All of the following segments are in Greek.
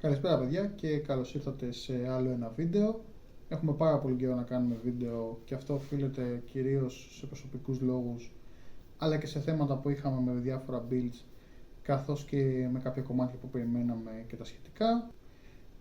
Καλησπέρα παιδιά και καλώς ήρθατε σε άλλο ένα βίντεο. Έχουμε πάρα πολύ καιρό να κάνουμε βίντεο και αυτό οφείλεται κυρίως σε προσωπικούς λόγους, αλλά και σε θέματα που είχαμε με διάφορα builds, καθώς και με κάποια κομμάτια που περιμέναμε και τα σχετικά.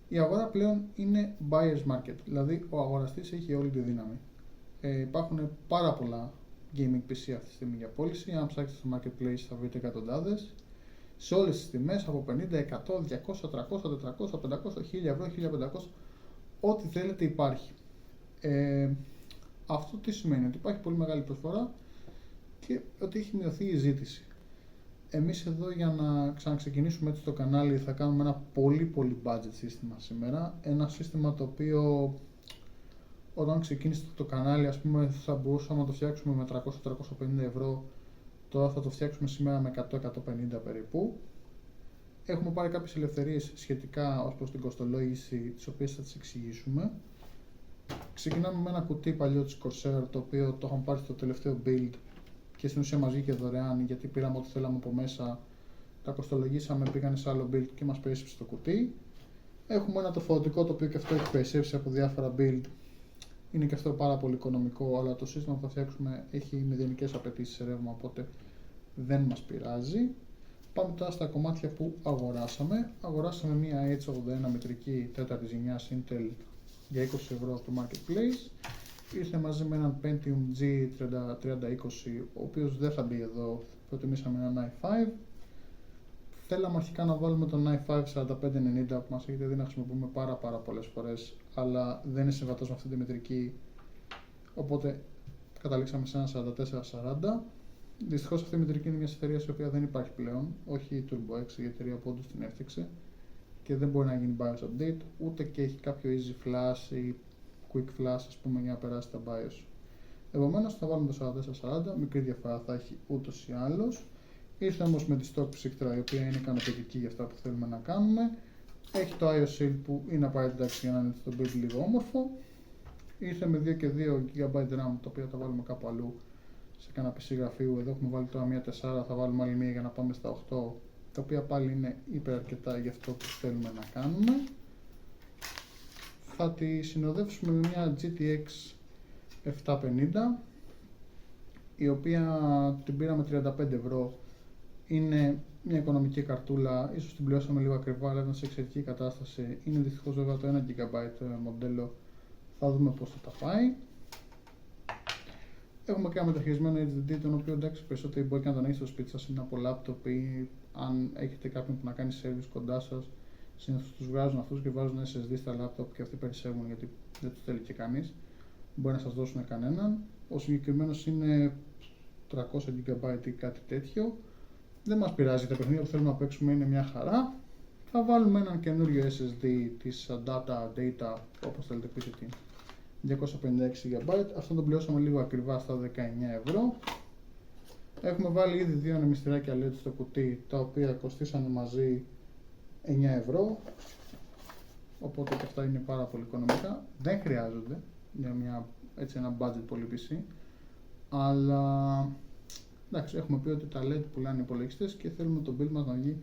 Η αγορά πλέον είναι buyer's market, δηλαδή ο αγοραστής έχει όλη τη δύναμη. Υπάρχουν πάρα πολλά gaming PC αυτή τη στιγμή για πώληση. Αν ψάξετε στο marketplace θα βρείτε εκατοντάδες σε όλες τις τιμές, από 50, 100, 200, 300, 400, 500, 1000 ευρώ, 1500, ό,τι θέλετε υπάρχει. Αυτό τι σημαίνει? Ότι υπάρχει πολύ μεγάλη προσφορά και ότι έχει μειωθεί η ζήτηση. Εμείς εδώ, για να ξαναξεκινήσουμε έτσι το κανάλι, θα κάνουμε ένα πολύ budget σύστημα σήμερα. Ένα σύστημα το οποίο όταν ξεκίνησε το κανάλι, ας πούμε, θα μπορούσαμε να το φτιάξουμε με 300-350 ευρώ. Τώρα θα το φτιάξουμε σήμερα με 100-150 περίπου. Έχουμε πάρει κάποιες ελευθερίες σχετικά ως προς την κοστολόγηση, τις οποίες θα τις εξηγήσουμε. Ξεκινάμε με ένα κουτί παλιό της Corsair, το οποίο το είχαμε πάρει στο τελευταίο build και στην ουσία μας βγήκε δωρεάν, γιατί πήραμε ό,τι θέλαμε από μέσα, τα κοστολογήσαμε, πήγανε σε άλλο build και μας περισσέψε το κουτί. Έχουμε ένα τροφοδοτικό, το οποίο και αυτό έχει περισσέψει από διάφορα build. Είναι και αυτό πάρα πολύ οικονομικό, αλλά το σύστημα που θα φτιάξουμε έχει μηδενικές απαιτήσεις σε ρεύμα, οπότε δεν μας πειράζει. Πάμε τώρα στα κομμάτια που αγοράσαμε. Αγοράσαμε μια H81 μητρική 4ης γενιάς Intel για 20 ευρώ από το Marketplace. Ήρθε μαζί με έναν Pentium G3020, ο οποίος δεν θα μπει εδώ, προτιμήσαμε έναν i5. Θέλαμε αρχικά να βάλουμε τον i5 4590 που μας έχετε δει να χρησιμοποιούμε πάρα πολλές φορές, αλλά δεν είναι συμβατός με αυτή τη μητρική, οπότε καταλήξαμε σε ένα 4440. Δυστυχώς αυτή η μητρική είναι μια εταιρεία η οποία δεν υπάρχει πλέον, όχι η TurboX, η εταιρεία που όντως την έφτιαξε, και δεν μπορεί να γίνει BIOS update, ούτε και έχει κάποιο easy flash ή quick flash, ας πούμε, για να περάσει τα BIOS. Επομένως θα βάλουμε το 4440, μικρή διαφορά θα έχει ούτως ή άλλως. Ήρθε όμως με τη stock ψύκτρα, η οποία είναι ικανοποιητική για αυτά που θέλουμε να κάνουμε. Έχει το IO Shield που είναι απαραίτητο για να είναι το build λίγο όμορφο. Ήρθε με 2 και 2 GB RAM, το οποίο θα βάλουμε κάπου αλλού σε κανένα PC γραφείου. Εδώ έχουμε βάλει τώρα μια 4, θα βάλουμε άλλη μια για να πάμε στα 8, τα οποία πάλι είναι υπεραρκετά για αυτό που θέλουμε να κάνουμε. Θα τη συνοδεύσουμε με μια GTX 750, η οποία την πήραμε 35 ευρώ. Είναι μια οικονομική καρτούλα, ίσως την πληρώσαμε λίγο ακριβά, αλλά ήταν σε εξαιρετική κατάσταση. Είναι δυστυχώς βέβαια το 1 GB μοντέλο, θα δούμε πώς θα τα πάει. Έχουμε και ένα μεταχειρισμένο HDD, τον οποίο εντάξει περισσότερο μπορεί και να τον έχετε στο σπίτι σας, είναι από laptop, ή αν έχετε κάποιον που να κάνει service κοντά σας, συνήθως τους βγάζουν αυτούς και βάζουν SSD στα laptop και αυτοί περισσεύουν, γιατί δεν τους θέλει και κανείς. Μπορεί να σας δώσουν κανέναν. Ο συγκεκριμένος είναι 300 GB ή κάτι τέτοιο. Δεν μας πειράζει, τα παιχνίδια που θέλουμε να παίξουμε είναι μια χαρά. Θα βάλουμε έναν καινούριο SSD της data, όπως θέλετε πείτε τι, 256 GB. Αυτό το πληρώσαμε λίγο ακριβά στα 19 ευρώ. Έχουμε βάλει ήδη δύο ανεμιστηράκια LED στο κουτί, τα οποία κοστίσανε μαζί 9 ευρώ. Οπότε και αυτά είναι πάρα πολύ οικονομικά. Δεν χρειάζονται για ένα budget πολύ PC. Αλλά εντάξει, έχουμε πει ότι τα LED πουλάνε οι υπολογιστές και θέλουμε το build μας να βγει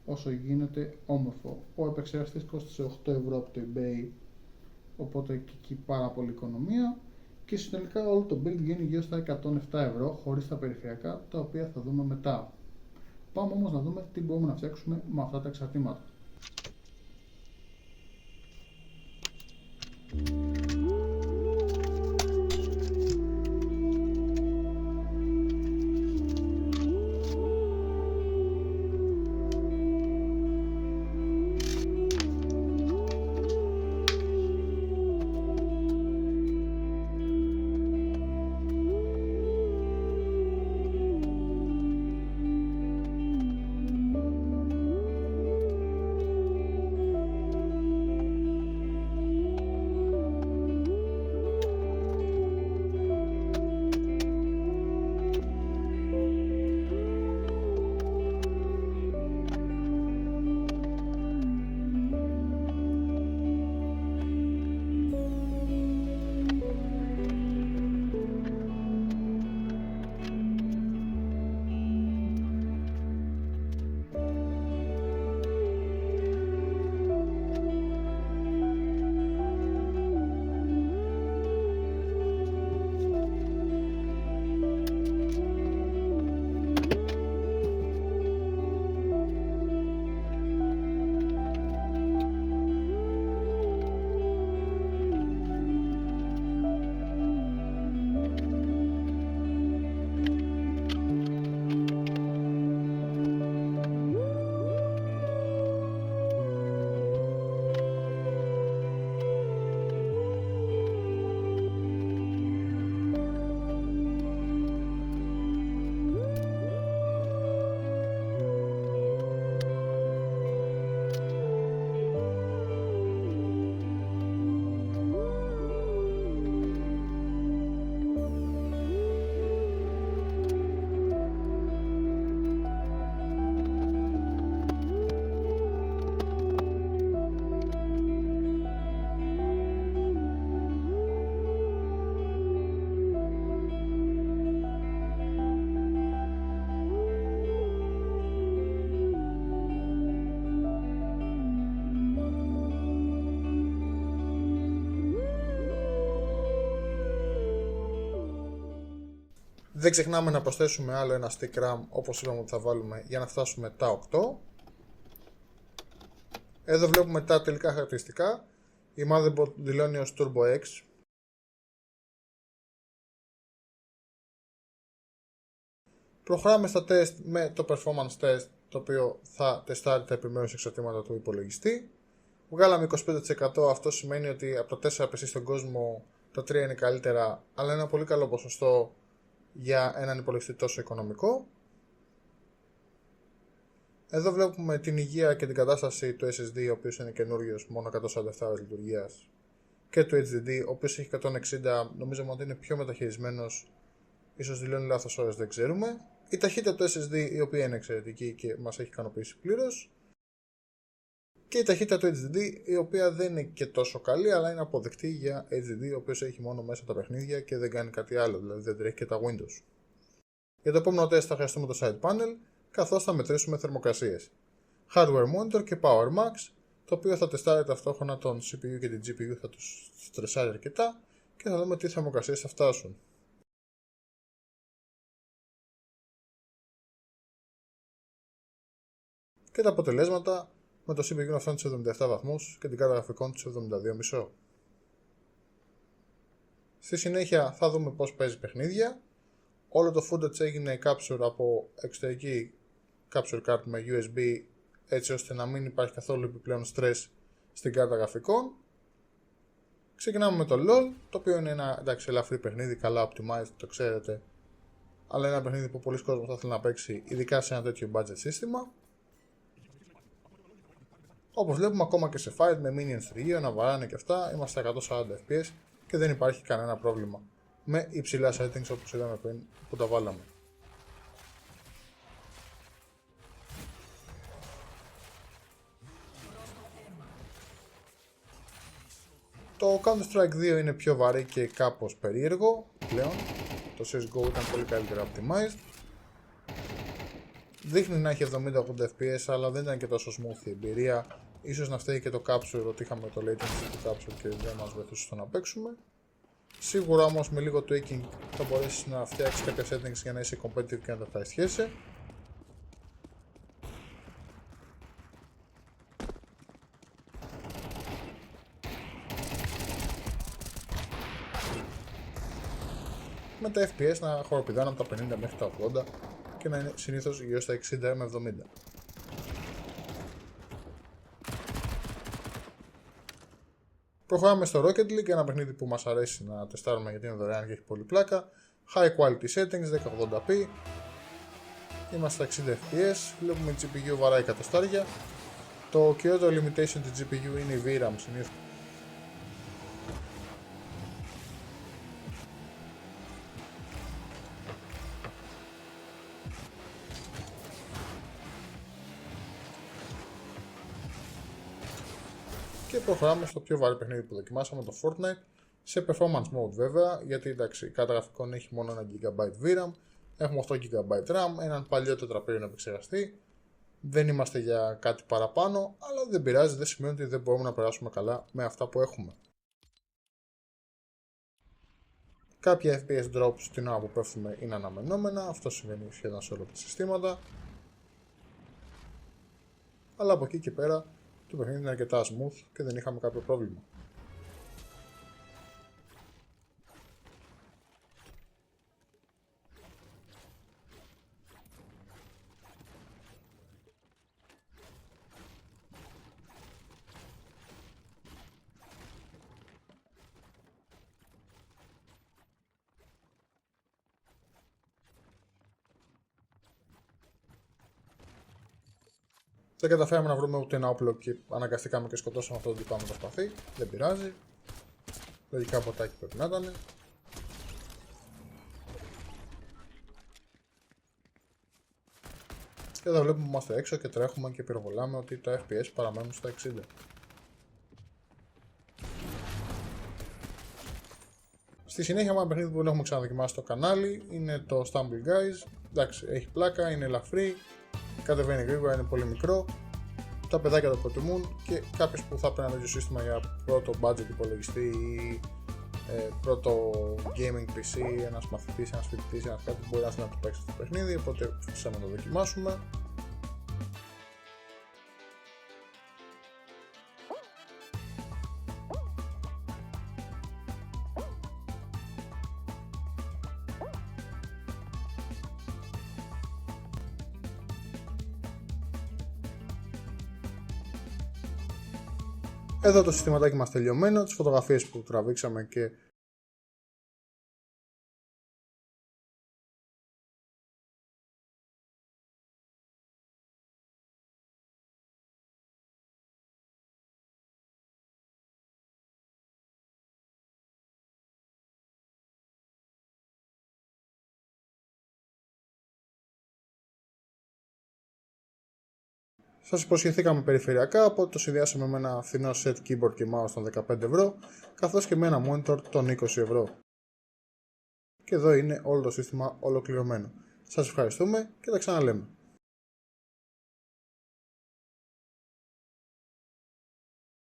όσο γίνεται όμορφο. Ο επεξεργαστής κόστησε 8 ευρώ από το eBay, οπότε και εκεί πάρα πολύ οικονομία. Και συνολικά όλο το build γίνει γύρω στα 107 ευρώ χωρίς τα περιφερειακά, τα οποία θα δούμε μετά. Πάμε όμως να δούμε τι μπορούμε να φτιάξουμε με αυτά τα εξαρτήματα. Δεν ξεχνάμε να προσθέσουμε άλλο ένα stick RAM, όπως είπαμε ότι θα βάλουμε, για να φτάσουμε τα 8. Εδώ βλέπουμε τα τελικά χαρακτηριστικά. Η motherboard δηλώνει ως Turbo X. Προχωράμε στα test με το performance test, το οποίο θα τεστάρει τα επιμέρους εξαρτήματα του υπολογιστή. Βγάλαμε 25%, αυτό σημαίνει ότι από τα 4 PC στον κόσμο τα 3 είναι καλύτερα, αλλά είναι ένα πολύ καλό ποσοστό για έναν υπολογιστή τόσο οικονομικό. Εδώ βλέπουμε την υγεία και την κατάσταση του SSD, ο οποίος είναι καινούριος, μόνο 147 ώρες λειτουργίας, και του HDD, ο οποίος έχει 160, νομίζουμε ότι είναι πιο μεταχειρισμένος, ίσως δηλώνει λάθος ώρες, δεν ξέρουμε. Η ταχύτητα του SSD, η οποία είναι εξαιρετική και μας έχει ικανοποιήσει πλήρως. Και η ταχύτητα του HDD, η οποία δεν είναι και τόσο καλή, αλλά είναι αποδεκτή για HDD, ο οποίος έχει μόνο μέσα τα παιχνίδια και δεν κάνει κάτι άλλο, δηλαδή δεν τρέχει και τα Windows. Για το επόμενο τεστ θα χρειαστούμε το side panel, καθώς θα μετρήσουμε θερμοκρασίες. Hardware monitor και Power Max, το οποίο θα τεστάρει ταυτόχρονα τον CPU και την GPU, θα τους στρεσάρει αρκετά και θα δούμε τι θερμοκρασίες θα φτάσουν. Και τα αποτελέσματα με το CPU να φτάνει στους 77 βαθμούς και την κάρτα γραφικών στους 72,5. Στη συνέχεια θα δούμε πώς παίζει παιχνίδια. Όλο το footage έγινε capture από εξωτερική capture card με USB, έτσι ώστε να μην υπάρχει καθόλου επιπλέον stress στην κάρτα γραφικών. Ξεκινάμε με το LOL, το οποίο είναι ένα ελαφρύ παιχνίδι, καλά optimized, το ξέρετε, αλλά είναι ένα παιχνίδι που πολλοί κόσμος θα ήθελε να παίξει, ειδικά σε ένα τέτοιο budget σύστημα. Όπως βλέπουμε, ακόμα και σε fight με minions στο γείο να βαράνε και αυτά, είμαστε στα 140 fps και δεν υπάρχει κανένα πρόβλημα με υψηλά settings όπως είδαμε πριν που τα βάλαμε. Το Counter-Strike 2 είναι πιο βαρύ και κάπως περίεργο πλέον. Το CSGO ήταν πολύ καλύτερα optimized. Δείχνει να έχει 70-80 fps, αλλά δεν ήταν και τόσο smooth η εμπειρία. Ίσως να φταίει και το capture, ότι είχαμε το latency του capture και δεν μας βοηθούσε στο να παίξουμε. Σίγουρα όμως με λίγο tweaking θα μπορέσεις να φτιάξεις κάποια settings για να είσαι competitive και να τα ευχαριστιέσαι. Με τα FPS να χοροπηδάνε από τα 50 μέχρι τα 80 και να είναι συνήθως γύρω στα 60 με 70. Προχωράμε στο Rocket League, ένα παιχνίδι που μας αρέσει να τεστάρουμε γιατί είναι δωρεάν και έχει πολύ πλάκα. High quality settings, 1080p. Είμαστε στα 60 fps, βλέπουμε η GPU βαράει κατοστάρια. Το κυριότερο limitation της GPU είναι η VRAM συνήθως. Και προχωράμε στο πιο βαρύ παιχνίδι που δοκιμάσαμε, το Fortnite, σε performance mode βέβαια, γιατί εντάξει, η κάρτα γραφικών έχει μόνο 1 GB VRAM, έχουμε 8 GB RAM, έναν παλιό τετραπύριο επεξεργαστή, δεν είμαστε για κάτι παραπάνω, αλλά δεν πειράζει, δεν σημαίνει ότι δεν μπορούμε να περάσουμε καλά με αυτά που έχουμε. Κάποια FPS drops την ώρα που πέφτουμε είναι αναμενόμενα, αυτό συμβαίνει σχεδόν σε όλα τα συστήματα, αλλά από εκεί και πέρα το παιχνίδι είναι αρκετά smooth και δεν είχαμε κάποιο πρόβλημα. Δεν καταφέραμε να βρούμε ούτε ένα όπλο και αναγκαστήκαμε και σκοτώσαμε αυτό το τυπά με το σπαθί. Δεν πειράζει. Λογικά ποτάκι πρέπει να ήταν. Και εδώ βλέπουμε που είμαστε έξω και τρέχουμε και πυροβολάμε ότι τα FPS παραμένουν στα 60. Στη συνέχεια, ένα παιχνίδι που δεν έχουμε ξαναδοκιμάσει στο κανάλι είναι το Stumble Guys. Εντάξει, έχει πλάκα, είναι ελαφρύ, κατεβαίνει γρήγορα, είναι πολύ μικρό. Τα παιδάκια το προτιμούν και κάποιος που θα παίρνει ένα τέτοιο σύστημα για πρώτο budget υπολογιστή ή πρώτο gaming PC, ένας μαθητής, ένας φοιτητής, ένας κάτι μπορεί να έρθει να το παίξει στο παιχνίδι, οπότε φυσικά να το δοκιμάσουμε. Εδώ το συστηματάκι μας τελειωμένο, τις φωτογραφίες που τραβήξαμε και σας υποσχεθήκαμε περιφερειακά, οπότε το συνδυάσαμε με ένα φθηνό set keyboard και mouse των 15 ευρώ, καθώς και με ένα monitor των 20 ευρώ. Και εδώ είναι όλο το σύστημα ολοκληρωμένο. Σας ευχαριστούμε και τα ξαναλέμε.